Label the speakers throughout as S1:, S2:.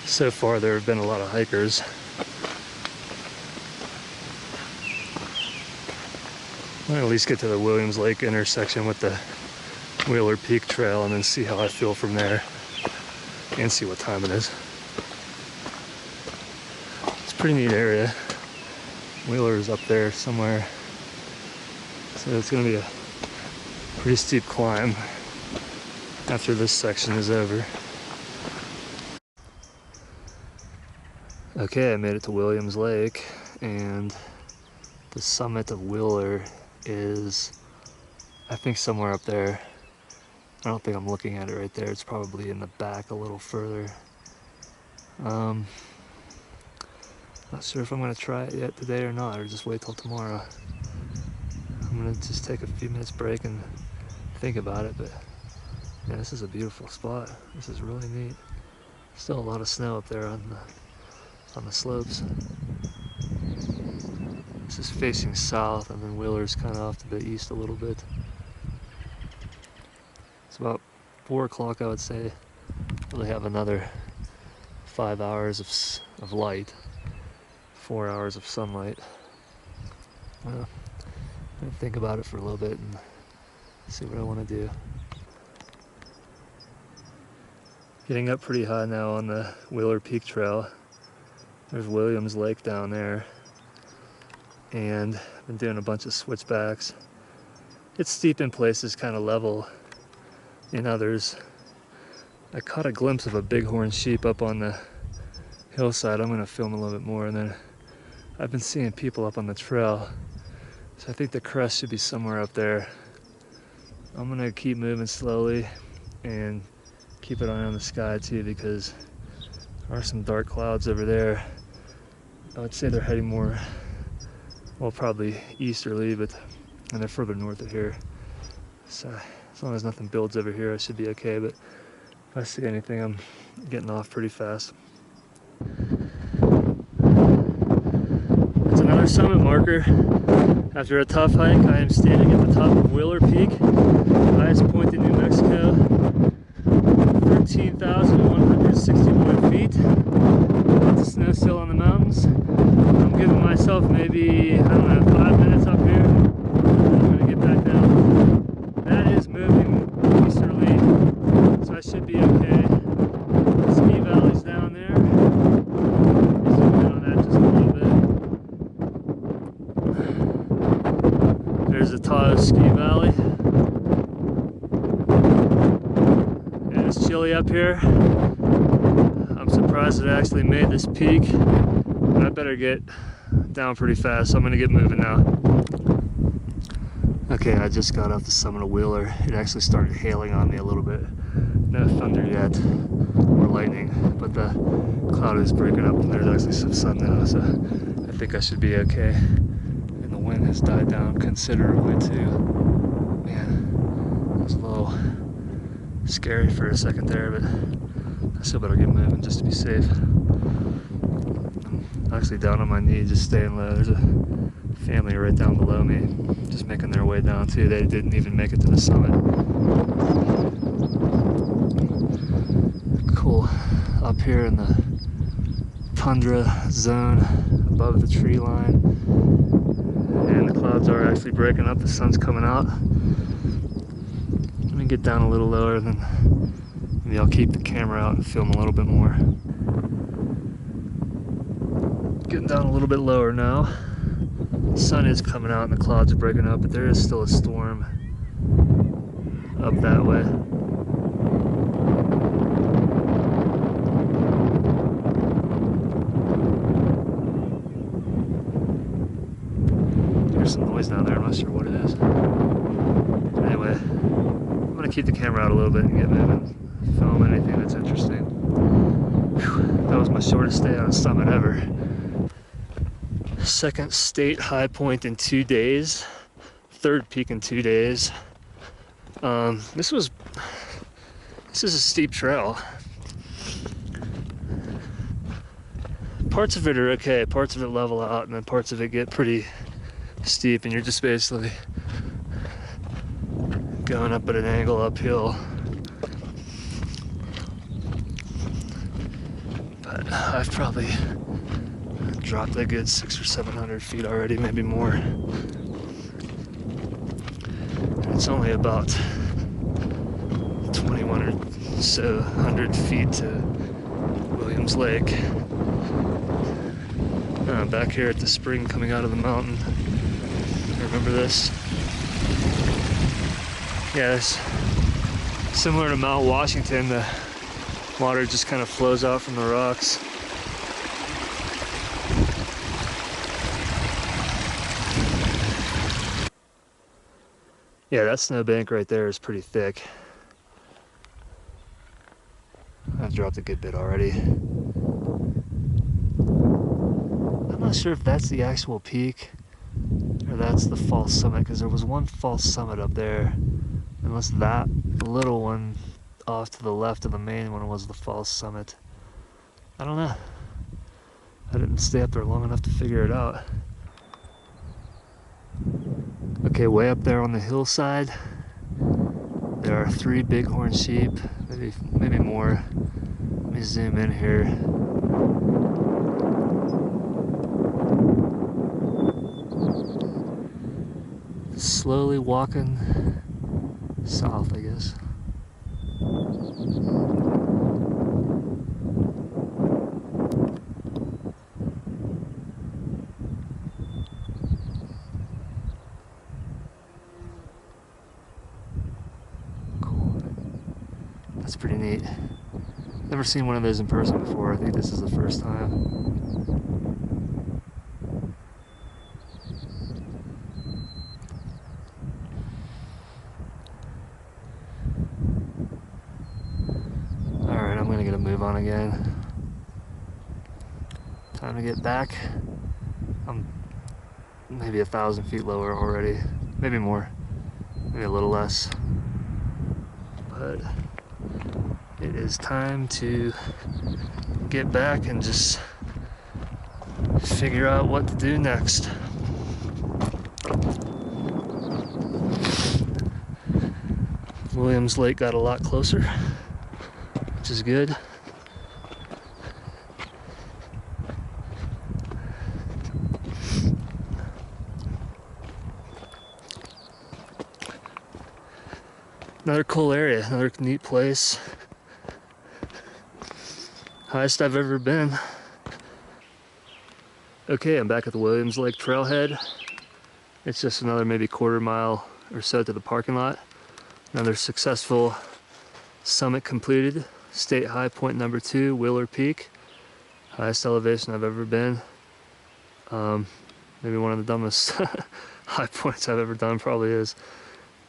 S1: So far there have been a lot of hikers. I'm gonna at least get to the Williams Lake intersection with the Wheeler Peak Trail and then see how I feel from there and see what time it is. It's a pretty neat area. Wheeler is up there somewhere. So it's gonna be a pretty steep climb after this section is over. Okay, I made it to Williams Lake, and the summit of Wheeler is, I think, somewhere up there. I don't think I'm looking at it right there. It's probably in the back a little further. Not sure if I'm gonna try it yet today or not, or just wait till tomorrow. I'm gonna just take a few minutes break and think about it, but yeah, this is a beautiful spot. This is really neat. Still a lot of snow up there on the slopes. This is facing south, and then Wheeler's kind of off to the east a little bit. It's about 4 o'clock, I would say. Really have another 5 hours of light, 4 hours of sunlight. I'm gonna think about it for a little bit and see what I want to do. Getting up pretty high now on the Wheeler Peak Trail. There's Williams Lake down there, and I've been doing a bunch of switchbacks. It's steep in places, kind of level in others. I caught a glimpse of a bighorn sheep up on the hillside. I'm gonna film a little bit more, and then I've been seeing people up on the trail, so I think the crest should be somewhere up there. I'm gonna keep moving slowly and keep an eye on the sky too, because there are some dark clouds over there. I would say they're heading more, well, probably easterly, and they're further north of here. So as long as nothing builds over here, I should be okay, but if I see anything, I'm getting off pretty fast. It's another summit marker. After a tough hike, I am standing at the top of Wheeler Peak, highest point in New Mexico, 13,161 feet. Lots of snow still on the mountains. I'm giving myself maybe, I don't know, 5 minutes up here. I'm gonna get back down. That is moving easterly, so I should be okay. Ski valley's down there. Zoom in on that just a little bit. There's the Tahoe Ski Valley. And it's chilly up here. I'm surprised it actually made this peak, but I better get down pretty fast, so I'm gonna get moving now. Okay, I just got off the summit of Wheeler. It actually started hailing on me a little bit. No thunder yet, or lightning, but the cloud is breaking up and there's actually some sun now, so I think I should be okay. And the wind has died down considerably too. Man, it was a little scary for a second there, but I still better get moving just to be safe. I'm actually down on my knee, just staying low. There's a family right down below me, just making their way down too. They didn't even make it to the summit. Cool. Up here in the tundra zone above the tree line, and the clouds are actually breaking up. The sun's coming out. Let me get down a little lower, then maybe I'll keep the camera out and film a little bit more. Getting down a little bit lower now. The sun is coming out and the clouds are breaking up, but there is still a storm up that way. There's some noise down there, I'm not sure what it is. Anyway, I'm gonna keep the camera out a little bit and get moving, film anything that's interesting. Whew, that was my shortest stay on a summit ever. Second state high point in 2 days, third peak in 2 days. This is a steep trail. Parts of it are okay, parts of it level out, and then parts of it get pretty steep, and you're just basically going up at an angle uphill. But I've probably dropped a good 600 or 700 feet already, maybe more. And it's only about 21 or so hundred feet to Williams Lake. Back here at the spring coming out of the mountain. Remember this? Yeah, it's similar to Mount Washington. The water just kind of flows out from the rocks. Yeah, that snowbank right there is pretty thick. I've dropped a good bit already. I'm not sure if that's the actual peak or that's the false summit, because there was one false summit up there. Unless that little one off to the left of the main one was the false summit. I don't know. I didn't stay up there long enough to figure it out. Okay, way up there on the hillside, there are 3 bighorn sheep, maybe more. Let me zoom in here. Slowly walking south, I guess. Cool. That's pretty neat. Never seen one of those in person before. I think this is the first time. Alright, I'm gonna get a move on again. Time to get back. I'm maybe 1,000 feet lower already. Maybe more. Maybe a little less. But it is time to get back and just figure out what to do next. Williams Lake got a lot closer, which is good. Another cool area, another neat place. Highest I've ever been. Okay, I'm back at the Williams Lake trailhead. It's just another maybe quarter mile or so to the parking lot. Another successful summit completed. State high point number 2, Wheeler Peak. Highest elevation I've ever been. Maybe one of the dumbest high points I've ever done, probably is.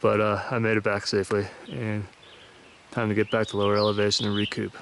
S1: But I made it back safely, and time to get back to lower elevation and recoup.